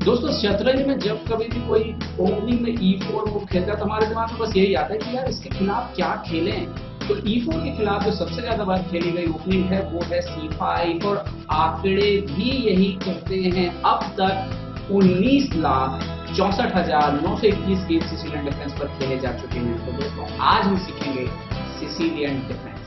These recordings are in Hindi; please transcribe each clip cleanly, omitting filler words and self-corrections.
दोस्तों शतरंज में जब कभी भी कोई ओपनिंग में E4 मूव खेलता है तो हमारे दिमाग में बस यही आता है कि यार इसके खिलाफ क्या खेलें। तो E4 के खिलाफ जो सबसे ज्यादा बार खेली गई ओपनिंग है वो है C5 और आंकड़े भी यही कहते हैं। अब तक 19,64,921 गेम सिसिलियन डिफेंस पर खेले जा चुके हैं। तो दोस्तों आज हम सीखेंगे Sicilian defence.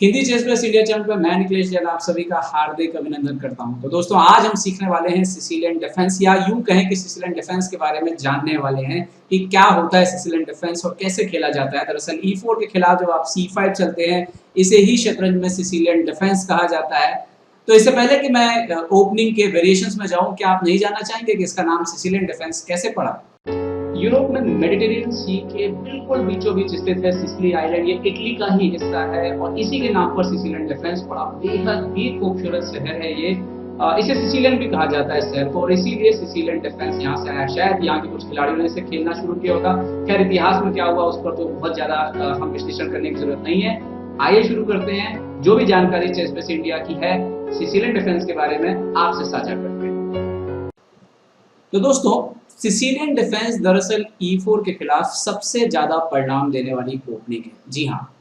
Hindi chess plus India channel पर मैं निखिलेश जैन आप सभी का हार्दिक अभिनंदन करता हूं। तो दोस्तों आज हम सीखने वाले हैं सिसिलियन डिफेंस, या यूं कहें कि सिसिलियन डिफेंस के बारे में जानने वाले हैं कि क्या होता है सिसिलियन डिफेंस और कैसे खेला जाता है। दरअसल E4 के खिलाफ जब आप C5 चलते हैं इसे ही शतरंज में सिसिलियन डिफेंस कहा जाता है। तो इससे पहले कि मैं ओपनिंग के वेरिएशंस में जाऊं, क्या आप नहीं जानना चाहेंगे कि इसका नाम सिसिलियन डिफेंस कैसे पड़ा? यूरोप में मेडिटेरियन सी के बिल्कुल बीचों बीच स्थित है सिसिली आइलैंड। ये इटली का ही हिस्सा है और इसी के नाम पर सिसिलियन डिफेंस पड़ा। बेहद ही खूबसूरत शहर है ये। इसे सिसिलियन भी कहा जाता है शहर को, और इसीलिए सिसिलियन डिफेंस यहाँ से आया। शायद यहाँ के कुछ खिलाड़ियों ने इसे खेलना शुरू किया होगा। खैर इतिहास में क्या हुआ उस पर तो बहुत ज्यादा हम विश्लेषण करने की जरूरत नहीं है। आइए शुरू करते हैं। जो भी जानकारी चेस प्लस इंडिया की है सिसिलियन डिफेंस के बारे में आपसे साझा करते हैं। तो दोस्तों सिसिलियन डिफेंस दरअसल E4 के खिलाफ सबसे ज्यादा परिणाम देने वाली ओपनिंग है। जी हाँ,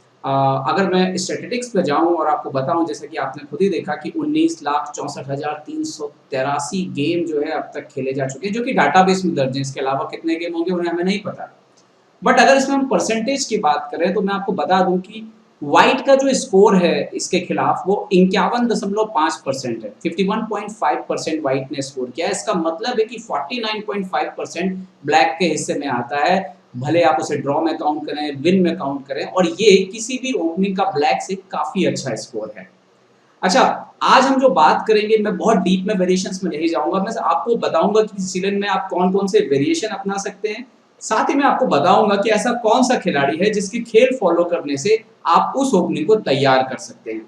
अगर मैं स्टैटिस्टिक्स पे जाऊं और आपको बताऊं, जैसे कि आपने खुद ही देखा कि 19,64,383 गेम जो है अब तक खेले जा चुके हैं, जो कि डाटाबेस में दर्ज है। इसके अलावा कितने गेम होंगे उन्हें हमें नहीं पता। बट अगर इसमें हम परसेंटेज की बात करें तो मैं आपको बता दूं कि व्हाइट का जो स्कोर है इसके खिलाफ वो 51.5% है। 51.5% व्हाइट ने स्कोर किया है। इसका मतलब है कि 49.5% ब्लैक के हिस्से में आता है। भले आप उसे ड्रॉ में काउंट करें, विन में काउंट करें, और ये किसी भी ओपनिंग का ब्लैक से काफी अच्छा स्कोर है। अच्छा, आज हम जो बात करेंगे, मैं बहुत डीप में वेरिएशंस में नहीं जाऊंगा। मैं आपको बताऊंगा कि सिसिलियन में आप कौन कौन से वेरिएशन अपना सकते हैं। साथ ही मैं आपको बताऊंगा कि ऐसा कौन सा खिलाड़ी है जिसकी खेल फॉलो करने से आप उस ओपनिंग को तैयार कर सकते हैं।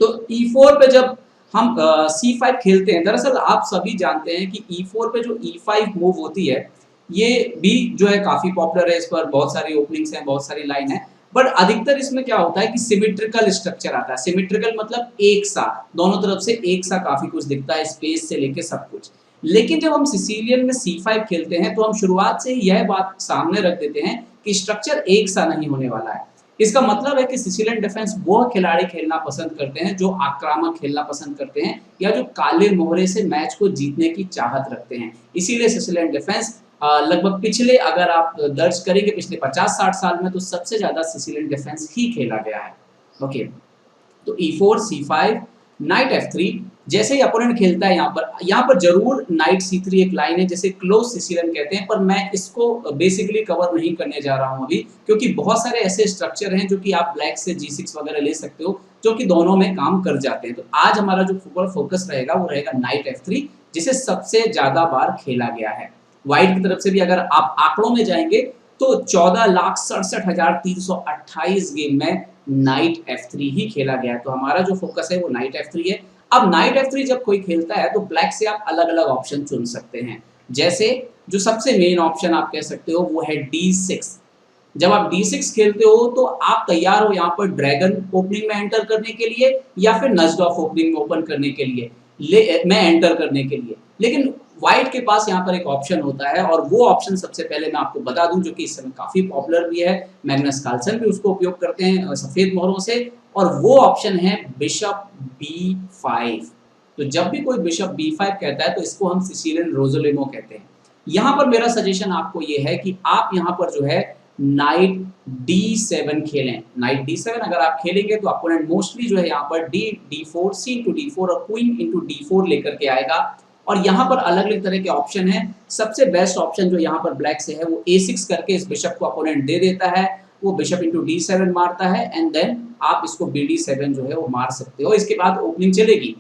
तो E4 पे जब हम C5 खेलते हैं, दरअसल आप सभी जानते हैं कि E4 पे जो E5 मूव होती है ये भी जो है काफी पॉपुलर है। इस पर बहुत सारी ओपनिंग्स हैं, बहुत सारी लाइन है। बट अधिकतर इसमें क्या होता है कि सिमेट्रिकल स्ट्रक्चर आता है। सिमेट्रिकल मतलब एक सा, दोनों तरफ से एक सा काफी कुछ दिखता है, स्पेस से लेके सब कुछ। लेकिन जब हम सिसिलियन में C5 खेलते हैं तो हम शुरुआत से ही यह बात सामने रख देते हैं कि स्ट्रक्चर एक सा नहीं होने वाला है। इसका मतलब है कि सिसिलियन डिफेंस वो खिलाड़ी खेलना पसंद करते हैं जो आक्रामक खेलना पसंद करते हैं, या जो काले मोहरे से मैच को जीतने की चाहत रखते हैं। इसीलिए सिसिलियन डिफेंस लगभग पिछले, अगर आप दर्ज करेंगे पिछले 50-60 साल में, तो सबसे ज्यादा सिसिलियन डिफेंस ही खेला गया है। ओके, तो E4 C5 नाइट F3, जैसे ही अपोनेंट खेलता है यहाँ पर जरूर नाइट C3 एक लाइन है जिसे क्लोज सिसिलियन कहते हैं, पर मैं इसको बेसिकली कवर नहीं करने जा रहा हूँ अभी, क्योंकि बहुत सारे ऐसे स्ट्रक्चर हैं जो कि आप ब्लैक से G6 वगैरह ले सकते हो, जो कि दोनों में काम कर जाते हैं। तो आज हमारा जो फोकस रहेगा वो रहेगा नाइट F3, जिसे सबसे ज्यादा बार खेला गया है। व्हाइट की तरफ से भी अगर आप आंकड़ों में जाएंगे तो 14,67,328 गेम में नाइट F3 ही खेला गया है। तो हमारा जो फोकस है वो नाइट F3 है। अब नाइट F3 जब कोई खेलता है तो ब्लैक से आप अलग अलग ऑप्शन चुन सकते हैं। जैसे जो सबसे मेन ऑप्शन आप कह सकते हो वो है D6। जब आप D6 खेलते हो तो आप तैयार हो यहाँ पर ड्रैगन ओपनिंग में एंटर करने के लिए, या फिर नजडॉफ ओपनिंग में ओपन करने के लिए में एंटर करने के लिए। लेकिन व्हाइट के पास यहाँ पर एक ऑप्शन होता है, और वो ऑप्शन सबसे पहले मैं आपको बता दूं, जो कि इस समय काफी पॉपुलर भी है। मैग्नस कार्लसन भी उसको उपयोग करते हैं सफेद मोहरों से, और वो ऑप्शन है बिशप B5। तो जब भी कोई बिशप B5 कहता है तो इसको हम सिसिलियन रोज़ोलिमो कहते हैं। यहाँ पर मेरा सजेशन आपको ये है कि आप यहाँ पर जो है नाइट D7 खेलें। नाइट D7 अगर आप खेलेंगे तो अपोनेंट मोस्टली जो है यहाँ पर D4, C into D4 और क्वीन into D4 लेकर के आएगा। और यहाँ पर अलग अलग तरह के ऑप्शन हैं। सबसे बेस्ट ऑप्शन जो यहाँ पर ब्लैक से है वो A6 करके इस बिशप को अपोनेंट दे देता है। वो बिशप इंटू D7 मारता है, एंड देन आप इसको BD7 जो है वो मार सकते हो। इसके बाद ओपनिंग चलेगी।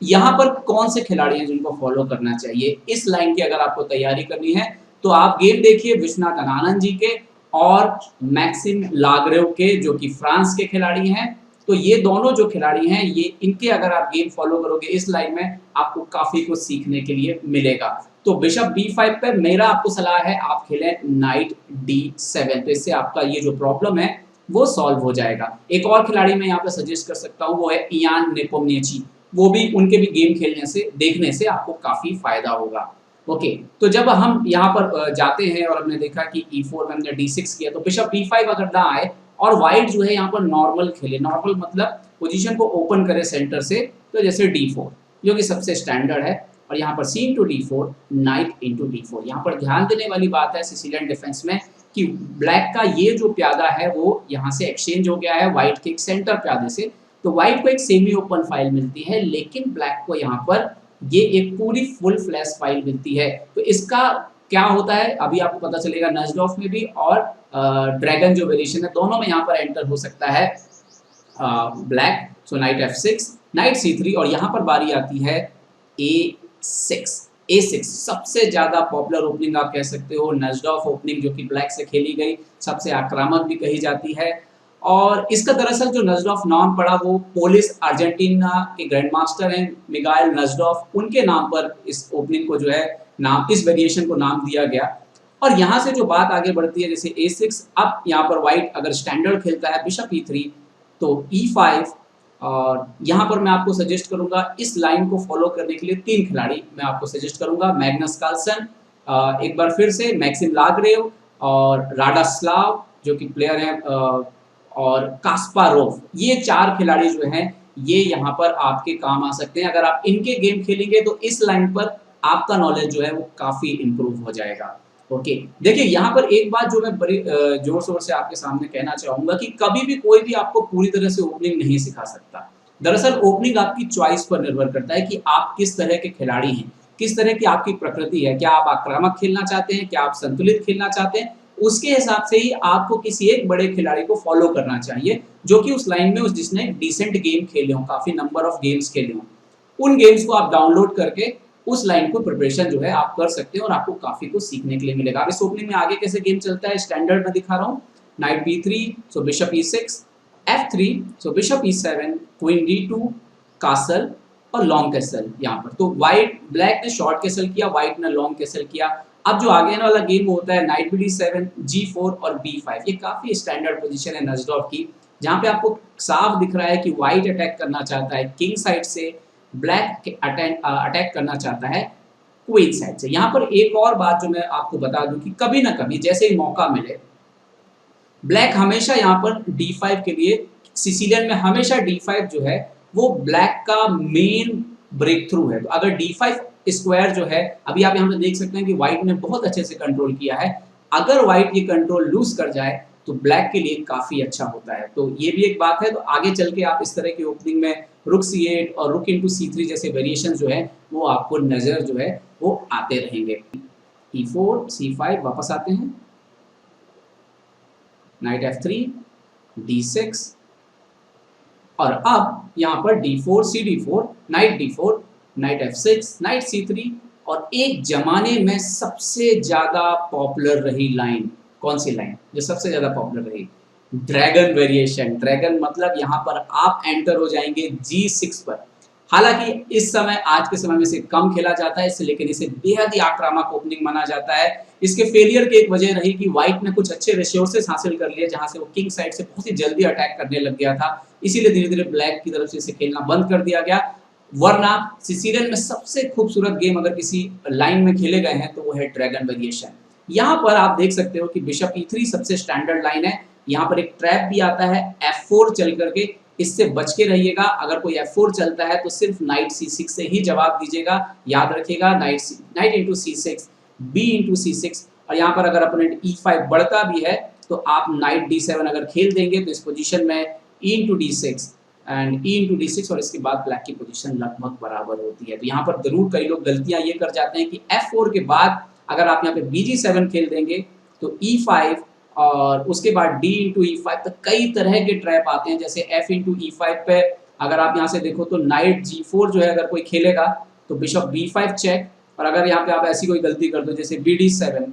यहाँ पर कौन से खिलाड़ी हैं जिनको फॉलो करना चाहिए इस लाइन की अगर आपको तैयारी करनी है, तो आप गेम देखिए विश्वनाथन आनंद जी के और मैक्सिम लाग्रेव के, जो कि फ्रांस के खिलाड़ी हैं। तो ये दोनों जो खिलाड़ी हैं, ये इनके अगर आप गेम फॉलो करोगे इस लाइन में, आपको काफी कुछ सीखने के लिए मिलेगा। तो बिशप B5 पे मेरा आपको सलाह है आप खेलें नाइट D7। तो इससे आपका ये जो प्रॉब्लम है वो सॉल्व हो जाएगा। एक और खिलाड़ी मैं यहाँ पे सजेस्ट कर सकता हूँ, वो है इयान नेपोम्निची। वो भी उनके भी गेम खेलने से देखने से आपको काफ़ी फ़ायदा होगा। ओके, तो जब हम यहाँ पर जाते हैं और हमने देखा कि E4 में हमने D6 किया तो बिशप B5 अगर ना आए और व्हाइट जो है यहाँ पर नॉर्मल खेले, नॉर्मल मतलब पोजीशन को ओपन करे सेंटर से, तो जैसे D4 जो कि सबसे स्टैंडर्ड है, और यहाँ पर C into D4, night into D4। यहाँ पर ध्यान देने वाली बात है सिसिलियन डिफेंस में कि ब्लैक का ये जो प्यादा है वो यहाँ से एक्सचेंज हो गया है व्हाइट के एक सेंटर प्यादे से, तो व्हाइट को एक सेमी ओपन फाइल मिलती है, लेकिन ब्लैक को यहाँ पर ये एक पूरी फुल फ्लैश फाइल मिलती है। तो इसका क्या होता है अभी आपको पता चलेगा, नजडॉफ में भी और ड्रैगन जो वेरिएशन है दोनों में यहाँ पर एंटर हो सकता है ब्लैक। सो नाइट F6, नाइट C3, और यहाँ पर बारी आती है A6। A6 सबसे ज़्यादा पॉपुलर ओपनिंग आप कह सकते हो, नजडॉफ ओपनिंग जो कि ब्लैक से खेली गई, सबसे आक्रामक भी कही जाती है। और इसका दरअसल जो नजडॉफ नाम पड़ा वो पोलिस अर्जेंटीना के ग्रैंड मास्टर हैं मिगाइल नजडॉफ, उनके नाम पर इस ओपनिंग को जो है नाम, इस वेरिएशन को नाम दिया गया। और यहाँ से जो बात आगे बढ़ती है जैसे A6, अब यहाँ पर व्हाइट अगर स्टैंडर्ड खेलता है बिशप E3 तो E5, और यहाँ पर मैं आपको सजेस्ट करूंगा इस लाइन को फॉलो करने के लिए 3 खिलाड़ी मैं आपको सजेस्ट करूंगा, मैग्नस कार्लसन, एक बार फिर से मैक्सिम लाग्रेव और राडास्लाव जो कि प्लेयर हैं, और कास्पारोव। ये 4 खिलाड़ी जो हैं ये यहाँ पर आपके काम आ सकते हैं। अगर आप इनके गेम खेलेंगे तो इस लाइन पर आपका नॉलेज जो है वो काफ़ी इम्प्रूव हो जाएगा। ओके, देखिए यहाँ पर एक बात जो मैं बड़ी जोर शोर से आपके सामने कहना चाहूँगा कि कभी भी कोई भी आपको पूरी तरह से ओपनिंग नहीं सिखा सकता। दरअसल ओपनिंग आपकी चॉइस पर निर्भर करता है कि आप किस तरह के खिलाड़ी हैं, किस तरह की आपकी प्रकृति है, क्या आप आक्रामक खेलना चाहते हैं, क्या आप संतुलित खेलना चाहते हैं, उसके हिसाब से ही आपको किसी एक बड़े खिलाड़ी को फॉलो करना चाहिए जो कि उस लाइन में जिसने डिसेंट गेम खेले हों, काफ़ी नंबर ऑफ गेम्स खेले हों। उन गेम्स को आप डाउनलोड करके उस लाइन को प्रिपरेशन जो है आप कर सकते हैं और आपको काफ़ी कुछ सीखने के लिए मिलेगा। अब इस ओपनिंग में आगे कैसे गेम चलता है स्टैंडर्ड में दिखा रहा हूँ। नाइट B3, सो बिशप E6, F3, सो bishop E7, queen D2, castle और लॉन्ग कैसल यहाँ पर। तो व्हाइट, ब्लैक ने शॉर्ट कैसल किया, व्हाइट ने लॉन्ग कैसल किया। अब जो आगे वाला गेम होता है नाइट BD7, G4 और B5, ये काफ़ी स्टैंडर्ड पोजीशन है नजडॉफ की, जहाँ पे आपको साफ दिख रहा है कि व्हाइट अटैक करना चाहता है किंग साइड से, ब्लैक अटैक करना चाहता है क्वीन साइड से। यहाँ पर एक और बात जो मैं आपको बता दूं कि कभी ना कभी जैसे ही मौका मिले, ब्लैक हमेशा यहाँ पर D5 के लिए, सिसिलियन में हमेशा D5 जो है वो ब्लैक का मेन ब्रेक थ्रू है। तो अगर D5 स्क्वायर जो है, अभी आप यहाँ पे देख सकते हैं कि व्हाइट ने बहुत अच्छे से कंट्रोल किया है, अगर व्हाइट ये कंट्रोल लूज कर जाए तो ब्लैक के लिए काफ़ी अच्छा होता है। तो ये भी एक बात है। तो आगे चल के आप इस तरह की ओपनिंग में रुक C8 और रुक इंटू C3 जैसे वेरिएशन जो है वो आपको नज़र जो है वो आते रहेंगे। E4, C5 वापस आते हैं, नाइट F3, D6, और अब यहाँ पर D4, CD4, night D4, night F6, night C3, और एक जमाने में सबसे ज़्यादा पॉपुलर रही लाइन, कौन सी लाइन जो सबसे ज़्यादा पॉपुलर रही, ड्रैगन वेरिएशन। ड्रैगन मतलब यहाँ पर आप एंटर हो जाएंगे G6 पर। हालांकि इस समय, आज के समय में इसे कम खेला जाता है इससे, लेकिन इसे बेहद ही आक्रामक ओपनिंग माना जाता है। इसके फेलियर की एक वजह रही कि व्हाइट ने कुछ अच्छे रिसोर्सेस हासिल कर लिए जहां से वो किंग साइड से बहुत ही जल्दी अटैक करने लग गया था, इसीलिए धीरे धीरे ब्लैक की तरफ से इसे खेलना बंद कर दिया गया। वरना सिसिलियन में सबसे खूबसूरत गेम अगर किसी लाइन में खेले गए हैं तो वो है ड्रैगन वेरिएशन। यहाँ पर आप देख सकते हो कि बिशप E3 सबसे स्टैंडर्ड लाइन है। यहाँ पर एक ट्रैप भी आता है F4 चल करके, इससे बच के रहिएगा। अगर कोई F4 चलता है तो सिर्फ नाइट C6 से ही जवाब दीजिएगा, याद रखिएगा, night into C6, B into C6। और यहाँ पर अगर अपोनेंट E5 बढ़ता भी है तो आप नाइट D7 अगर खेल देंगे तो इस पोजीशन में E into D6 and E into D6, और इसके बाद ब्लैक की पोजीशन लगभग बराबर होती है। तो यहाँ पर जरूर कई लोग गलतियाँ ये कर जाते हैं कि F4 के बाद अगर आप यहाँ पे BG7 खेल देंगे तो E5 और उसके बाद D इंटू E5, तो कई तरह के ट्रैप आते हैं। जैसे F इंटू E5 पे अगर आप यहाँ से देखो तो नाइट G4 जो है अगर कोई खेलेगा तो बिशप B5 चेक, और अगर यहाँ पे आप ऐसी कोई गलती कर दो जैसे BD7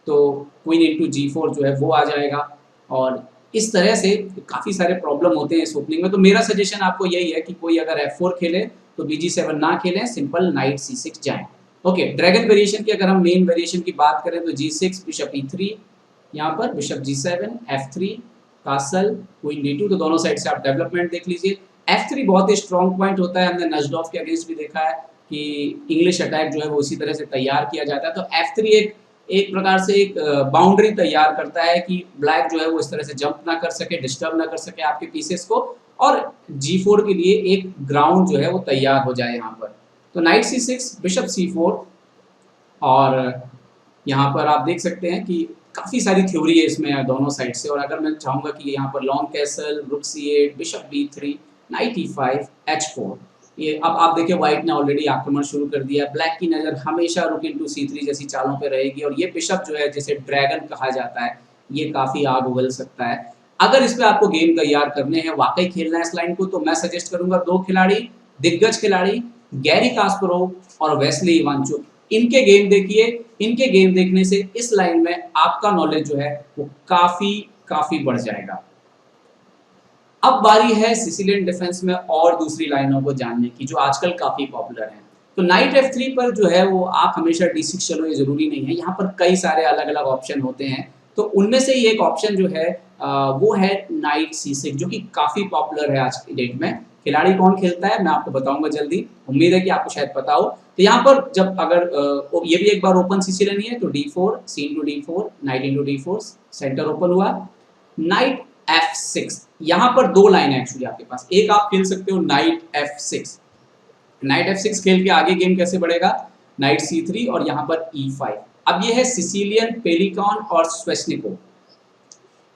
तो क्वीन इंटू G4 जो है वो आ जाएगा। और इस तरह से काफ़ी सारे प्रॉब्लम होते हैं इस ओपनिंग में। तो मेरा सजेशन आपको यही है कि कोई अगर F4 खेले तो BG7 ना खेलें, सिंपल नाइट C6 जाएं। ओके, ड्रैगन वेरिएशन की अगर हम मेन वेरिएशन की बात करें तो G6, बिशप E3, यहाँ पर bishop G7, F3, castle, queen D2, तो दोनों साइड से आप डेवलपमेंट देख लीजिए। F3 बहुत ही स्ट्रॉन्ग पॉइंट होता है, हमने नजडॉफ के अगेंस्ट भी देखा है कि इंग्लिश अटैक जो है वो उसी तरह से तैयार किया जाता है। तो F3 एक प्रकार से एक बाउंड्री तैयार करता है कि ब्लैक जो है वो इस तरह से जंप ना कर सके, डिस्टर्ब ना कर सके आपके पीसेस को, और G4 के लिए एक ग्राउंड जो है वो तैयार हो जाए यहाँ पर। तो नाइट C6, बिशप C4, और यहाँ पर आप देख सकते हैं कि काफ़ी सारी थ्योरी है इसमें दोनों साइड से। और अगर मैं चाहूँगा कि यहाँ पर लॉन्ग कैसल, रुक C8, bishop B3, night E5, H4, ये अब आप देखिए व्हाइट ने ऑलरेडी आक्रमण शुरू कर दिया। ब्लैक की नज़र हमेशा रुक इनटू C3 जैसी चालों पे रहेगी, और ये बिशप जो है जिसे ड्रैगन कहा जाता है, ये काफ़ी आग उगल सकता है। अगर इस पे आपको गेम तैयार करने हैं, वाकई खेलना है इस लाइन को, तो मैं सजेस्ट करूंगा दो खिलाड़ी, दिग्गज खिलाड़ी, गैरी कास्परोव और वेस्ली इवांचुक, इनके गेम देखिए। इनके गेम देखने से इस लाइन में आपका नॉलेज जो है वो काफी बढ़ जाएगा। अब बारी है सिसिलियन डिफेंस में और दूसरी लाइनों को जानने की जो आजकल काफी पॉपुलर है। तो नाइट F3 पर जो है वो आप हमेशा D6 चलो, ये जरूरी नहीं है, यहाँ पर कई सारे अलग अलग ऑप्शन होते हैं। तो उनमें से ही एक ऑप्शन जो है वो है नाइट C6, जो कि काफी पॉपुलर है आज की डेट में। खिलाड़ी कौन खेलता है मैं आपको बताऊंगा जल्दी, उम्मीद है कि आपको शायद पता हो। तो यहाँ पर जब अगर ये भी एक बार ओपन सिसिलियन ही है, तो D4, C into D4, night into D4, centre open हुआ, नाइट F6। यहाँ पर दो लाइन है एक्चुअली आपके पास, एक आप खेल सकते हो नाइट F6, नाइट F6 खेल के आगे गेम कैसे बढ़ेगा, नाइट C3 और यहाँ पर E5। अब ये है सिसिलियन, पेलिकॉन और स्वेस्निको।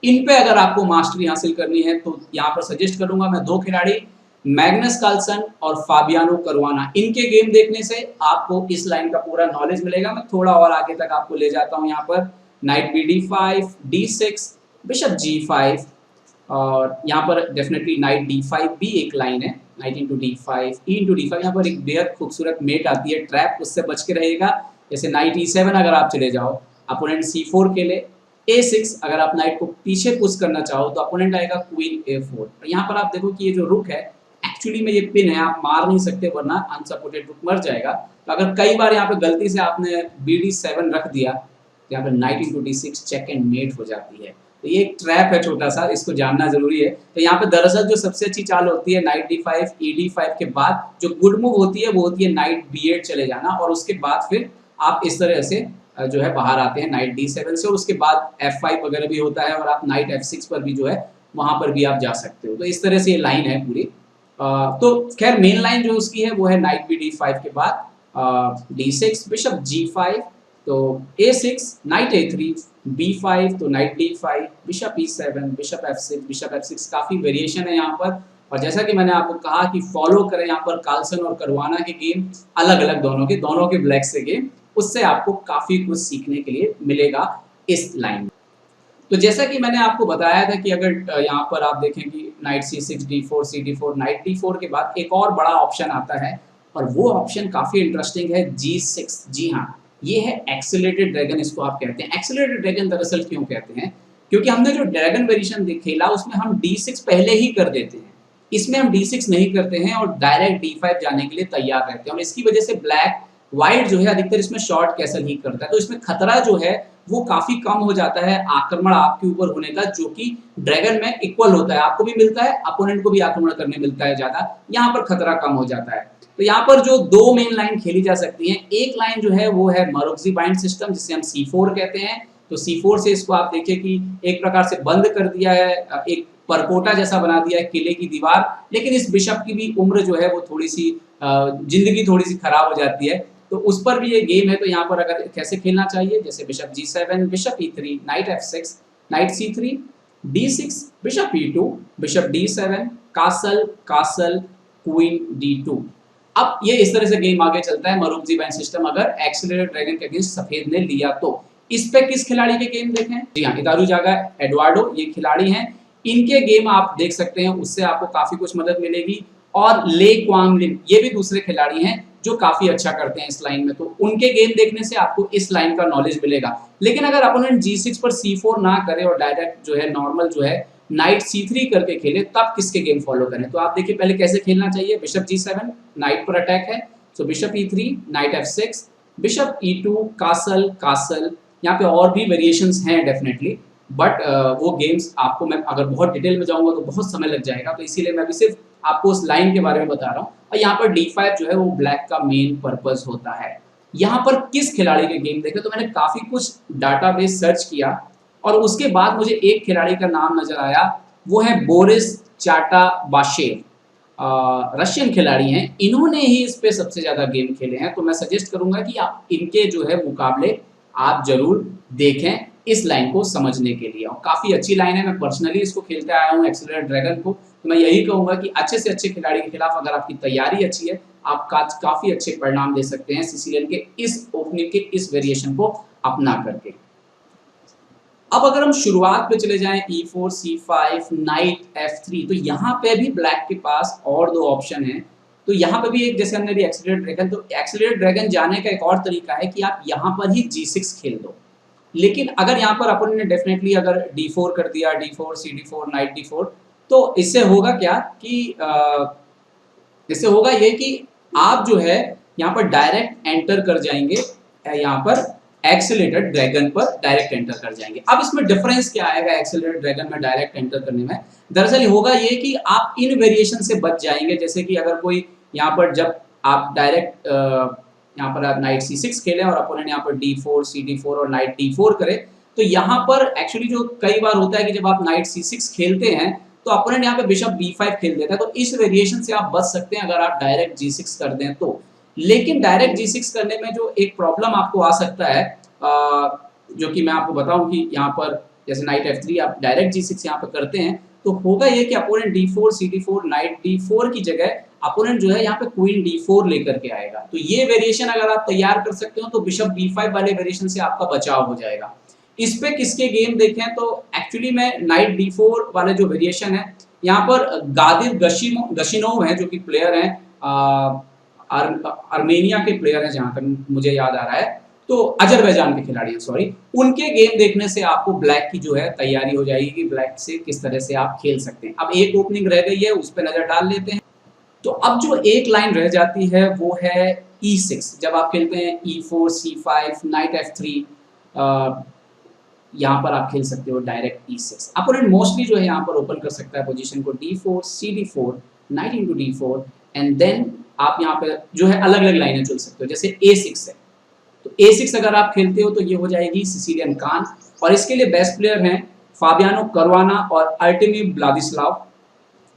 इन पे अगर आपको मास्टरी हासिल करनी है तो यहाँ पर सजेस्ट करूंगा मैं दो खिलाड़ी, मैग्नस कार्लसन और फाबियानो करुआना। इनके गेम देखने से आपको इस लाइन का पूरा नॉलेज मिलेगा। मैं थोड़ा और आगे तक आपको ले जाता हूँ। यहाँ पर night BD5, D6, bishop G5, और यहाँ पर डेफिनेटली नाइट D5 भी एक लाइन है, night into D5, E into D5। यहाँ पर एक बेहद खूबसूरत मेट आती है, ट्रैप, उससे बच के रहेगा। जैसे नाइट E7 अगर आप चले जाओ, अपोनेंट C4 के लिए, A6 अगर आप नाइट को पीछे पुश करना चाहो तो अपोनेंट आएगा क्वीन A4। और यहाँ पर आप देखो कि ये जो रुक है एक्चुअली में ये पिन है, आप मार नहीं सकते वरना अनसपोर्टेड रुक मर जाएगा। तो अगर कई बार यहाँ पे गलती से आपने BD7 रख दिया तो यहाँ पे knight into D6 check and mate हो जाती है। तो ये एक ट्रैप है छोटा सा, इसको जानना जरूरी है। तो यहाँ पे दरअसल जो सबसे अच्छी चाल होती है नाइट D5, ED5 के बाद जो गुड मूव होती है वो होती है नाइट B8 चले जाना, और उसके बाद फिर आप इस तरह से जो है बाहर आते हैं नाइट D7 से, और उसके बाद F5 वगैरह भी होता है, और आप नाइट F6 पर भी जो है वहां पर भी आप जा सकते हो। तो इस तरह से ये लाइन है पूरी। तो खैर मेन लाइन जो उसकी है वो है नाइट BD5 के बाद D6, बिशप G5, तो A6, नाइट A3, B5, तो night D5, bishop E7, bishop F6, bishop F6। काफी वेरिएशन है यहाँ पर। और जैसा कि मैंने आपको कहा कि फॉलो करें यहाँ पर कार्लसन और करुआना के गेम, अलग अलग दोनों के ब्लैक से गेम, उससे आपको काफी कुछ सीखने के लिए मिलेगा इस लाइन में। तो जैसा कि मैंने आपको बताया था कि अगर यहाँ पर आप देखें कि night C6, D4, CD4, night D4 के बाद एक और बड़ा ऑप्शन आता है, और वो ऑप्शन काफी इंटरेस्टिंग है, G6। जी हाँ, ये है एक्सेलरेटेड ड्रैगन, इसको आप कहते हैं। एक्सेलरेटेड ड्रैगन दरअसल क्यों कहते हैं, क्योंकि हमने जो ड्रैगन वेरिएशन खेला उसमें हम D6 पहले ही कर देते हैं, इसमें हम D6 नहीं करते हैं और डायरेक्ट D5 जाने के लिए तैयार रहते हैं। और इसकी वजह से व्हाइट जो है अधिकतर इसमें शॉर्ट कैसल ही करता है, तो इसमें खतरा जो है वो काफी कम हो जाता है आक्रमण आपके ऊपर होने का, जो कि ड्रैगन में इक्वल होता है, आपको भी मिलता है, अपोनेंट को भी आक्रमण करने मिलता है ज्यादा, यहाँ पर खतरा कम हो जाता है। तो यहाँ पर जो दो मेन लाइन खेली जा सकती हैं, एक लाइन जो है वो है मरोक्जी बाइंड सिस्टम, जिसे हम C4 कहते हैं। तो C4 से इसको आप देखिए कि एक प्रकार से बंद कर दिया है, एक परकोटा जैसा बना दिया है, किले की दीवार। लेकिन इस बिशप की भी उम्र जो है वो थोड़ी सी जिंदगी थोड़ी सी खराब हो जाती है, तो उस पर भी ये गेम है। तो यहाँ पर अगर कैसे खेलना चाहिए, जैसे bishop G7, bishop E3, night F6, night C3, D6, bishop E2, bishop D7, castle castle, queen D2। अब ये इस तरह से गेम आगे चलता है मरोक्जी बाइंड सिस्टम, अगर एक्सेलरेटेड ड्रैगन के अगेंस्ट सफेद ने लिया तो। इस पे किस खिलाड़ी के गेम देखें, जी हाँ, हितारू जागा एडवार्डो, ये खिलाड़ी हैं, इनके गेम आप देख सकते हैं, उससे आपको काफी कुछ मदद मिलेगी। और ले क्वांग लिन, ये भी दूसरे खिलाड़ी हैं जो काफी अच्छा करते हैं इस लाइन में, तो उनके गेम देखने से आपको इस लाइन का नॉलेज मिलेगा। लेकिन अगर अपोनेंट G6 पर C4 ना करे और डायरेक्ट जो है नॉर्मल जो है नाइट C3 करके खेले, तब किसके गेम फॉलो करें। तो आप देखिए पहले कैसे खेलना चाहिए, बिशप G7, नाइट पर अटैक है, तो bishop E3, night F6, bishop E2, castle castle. यहाँ पे और भी वेरिएशंस हैं डेफिनेटली, बट वो गेम्स आपको मैं अगर बहुत डिटेल में जाऊंगा तो बहुत समय लग जाएगा, तो इसीलिए मैं अभी सिर्फ आपको उस लाइन के बारे में बता रहा हूँ। और यहाँ पर D5 जो है वो ब्लैक का मेन पर्पस होता है। यहाँ पर किस खिलाड़ी के गेम देखे, तो मैंने काफ़ी कुछ डाटाबेस सर्च किया और उसके बाद मुझे एक खिलाड़ी का नाम नज़र आया, वो है बोरिस चाटाबाशेव। रशियन खिलाड़ी हैं, इन्होंने ही इस पे सबसे ज़्यादा गेम खेले हैं। तो मैं सजेस्ट करूँगा कि आप इनके जो है मुकाबले आप ज़रूर देखें इस लाइन को समझने के लिए। और काफ़ी अच्छी लाइन है, मैं पर्सनली इसको खेलते आया हूँ एक्सेलरेट ड्रैगन को। तो मैं यही कहूँगा कि अच्छे से अच्छे खिलाड़ी के खिलाफ अगर आपकी तैयारी अच्छी है, आप काफ़ी अच्छे परिणाम दे सकते हैं सिसिलियन के इस ओपनिंग के इस वेरिएशन को अपना करके। अब अगर हम शुरुआत पे चले जाएं E4, C5, नाइट F3, तो यहाँ पे भी ब्लैक के पास और दो ऑप्शन हैं। तो यहाँ पे भी एक, जैसे हमने भी एक्सेलरेट ड्रैगन, तो एक्सेलरेट ड्रैगन जाने का एक और तरीका है कि आप यहाँ पर ही G6 खेल दो। लेकिन अगर यहाँ पर अपन ने डेफिनेटली अगर D4 कर दिया, D4, CD4, नाइट D4, तो इससे होगा क्या कि इससे होगा ये कि आप जो है यहाँ पर डायरेक्ट एंटर कर जाएंगे, यहाँ पर एक्सेलरेटेड ड्रैगन पर डायरेक्ट एंटर कर जाएंगे। अब इसमें डिफरेंस क्या आएगा एक्सेलरेटेड ड्रैगन में डायरेक्ट एंटर करने में? दरअसल होगा ये कि आप इन वेरिएशन से बच जाएंगे। जैसे कि अगर कोई यहाँ पर जब आप डायरेक्ट यहाँ पर आप नाइट C6 खेलें और अपोनेंट यहाँ पर D4, CD4 और नाइट D4 करे, तो यहाँ पर एक्चुअली जो कई बार होता है कि जब आप नाइट C6 खेलते हैं तो अपोनेंट यहाँ पे बिशप B5 खेल देता है। तो इस वेरिएशन से आप बच सकते हैं अगर आप डायरेक्ट G6 कर दें तो। लेकिन डायरेक्ट G6 करने में जो एक प्रॉब्लम आपको आ सकता है, जो कि मैं आपको बताऊं कि यहाँ पर जैसे नाइट F3 आप डायरेक्ट G6 यहाँ पर करते हैं, तो होगा ये कि opponent D4, CD4, night D4 की जगह अपोनेंट जो है यहाँ पे क्वीन D4 लेकर के आएगा। तो ये वेरिएशन अगर आप तैयार कर सकते हो तो बिशप B5 वाले वेरिएशन से आपका बचाव हो जाएगा। इस पे किसके गेम देखें तो एक्चुअली मैं नाइट D4 वाले जो वेरिएशन है, यहाँ पर गादिर गशिनोव है जो कि प्लेयर हैं, आर्मेनिया के प्लेयर हैं जहाँ तक मुझे याद आ रहा है, तो अजरबैजान के खिलाड़ी हैं सॉरी, उनके गेम देखने से आपको ब्लैक की जो है तैयारी हो जाएगी कि ब्लैक से किस तरह से आप खेल सकते हैं। अब एक ओपनिंग रह गई है, उस पर नजर डाल लेते हैं। तो अब जो एक लाइन रह जाती है वो है E6। जब आप खेलते हैं E4, C5, नाइट F3, यहाँ पर आप खेल सकते हो डायरेक्ट E6। अपोनेंट मोस्टली जो है यहाँ पर ओपन कर सकता है पोजीशन को D4, CD4, night into D4 and then आप यहाँ पे जो है अलग अलग लाइनें चुन सकते हो। जैसे A6 है, तो A6 अगर आप खेलते हो तो ये हो जाएगी सिसिलियन कान, और इसके लिए बेस्ट प्लेयर हैं फाबियानो करुआना और अर्टेमी व्लादिस्लाव।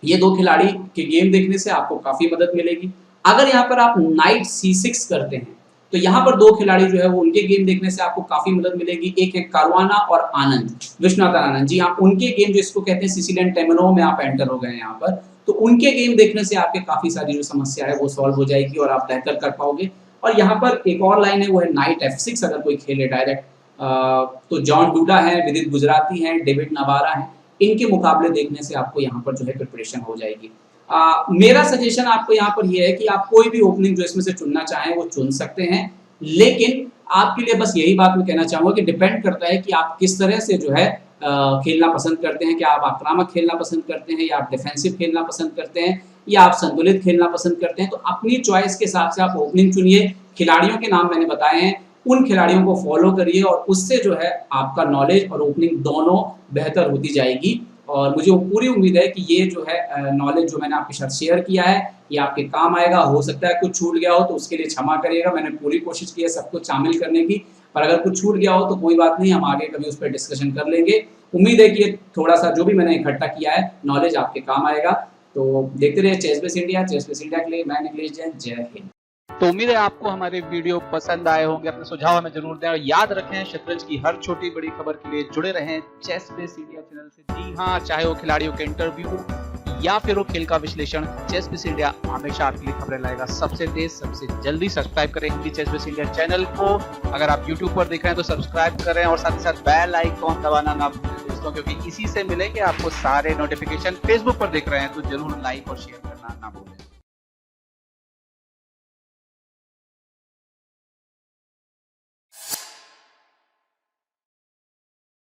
ये दो खिलाड़ी के गेम देखने से आपको काफ़ी मदद मिलेगी। अगर यहाँ पर आप नाइट C6 करते हैं तो यहाँ पर दो खिलाड़ी जो है वो उनके गेम देखने से आपको काफ़ी मदद मिलेगी। एक है करुआना और आनंद, विश्वनाथन आनंद जी। आप उनके गेम जो इसको कहते हैं सिसिलियन टेमनो में आप एंटर हो गए हैं यहाँ पर, तो उनके गेम देखने से आपके काफ़ी सारी जो समस्या है वो सॉल्व हो जाएगी और आप बेहतर कर पाओगे। और यहाँ पर एक और लाइन है वो है नाइट F6। अगर कोई खेले डायरेक्ट तो जॉन डूडा है, विदित गुजराती हैं, डेविड नवारा हैं, इनके मुकाबले देखने से आपको यहाँ पर जो है प्रिपरेशन हो जाएगी। मेरा सजेशन आपको यहाँ पर यह है कि आप कोई भी ओपनिंग जो इसमें से चुनना चाहें वो चुन सकते हैं, लेकिन आपके लिए बस यही बात मैं कहना चाहूँगा कि डिपेंड करता है कि आप किस तरह से जो है खेलना पसंद करते हैं। क्या आप आक्रामक खेलना पसंद करते हैं, या आप डिफेंसिव खेलना पसंद करते हैं, या आप संतुलित खेलना पसंद करते हैं। तो अपनी चॉइस के हिसाब से आप ओपनिंग चुनिए। खिलाड़ियों के नाम मैंने बताए हैं, उन खिलाड़ियों को फॉलो करिए और उससे जो है आपका नॉलेज और ओपनिंग दोनों बेहतर होती जाएगी। और मुझे पूरी उम्मीद है कि ये जो है नॉलेज जो मैंने आपके साथ शेयर किया है ये आपके काम आएगा। हो सकता है कुछ छूट गया हो तो उसके लिए क्षमा करिएगा, मैंने पूरी कोशिश की है सब कुछ शामिल करने की, पर अगर कुछ छूट गया हो तो कोई बात नहीं, हम आगे कभी उस पर डिस्कशन कर लेंगे। उम्मीद है कि ये थोड़ा सा जो भी मैंने इकट्ठा किया है नॉलेज आपके काम आएगा। तो देखते रहिए चेसबेस इंडिया। चेसबेस इंडिया के लिए मैं निखिलेश जैन, जय हिंद। तो उम्मीद है आपको हमारे वीडियो पसंद आए होंगे। अपने सुझाव हमें जरूर दें और याद रखें शतरंज की हर छोटी बड़ी खबर के लिए जुड़े रहें चेसबेस इंडिया चैनल से। जी हाँ, चाहे वो खिलाड़ियों के इंटरव्यू या फिर वो खेल का विश्लेषण, चेसबेस इंडिया हमेशा आपके लिए खबरें लाएगा सबसे तेज सबसे जल्दी। सब्सक्राइब करें हिंदी चेसबेस इंडिया चैनल को। अगर आप यूट्यूब पर देख रहे हैं तो सब्सक्राइब करें और साथ ही साथ बेल आइकॉन दबाना ना भूलें दोस्तों, क्योंकि इसी से मिलेंगे आपको सारे नोटिफिकेशन। फेसबुक पर देख रहे हैं तो जरूर लाइक और शेयर करना ना भूलें।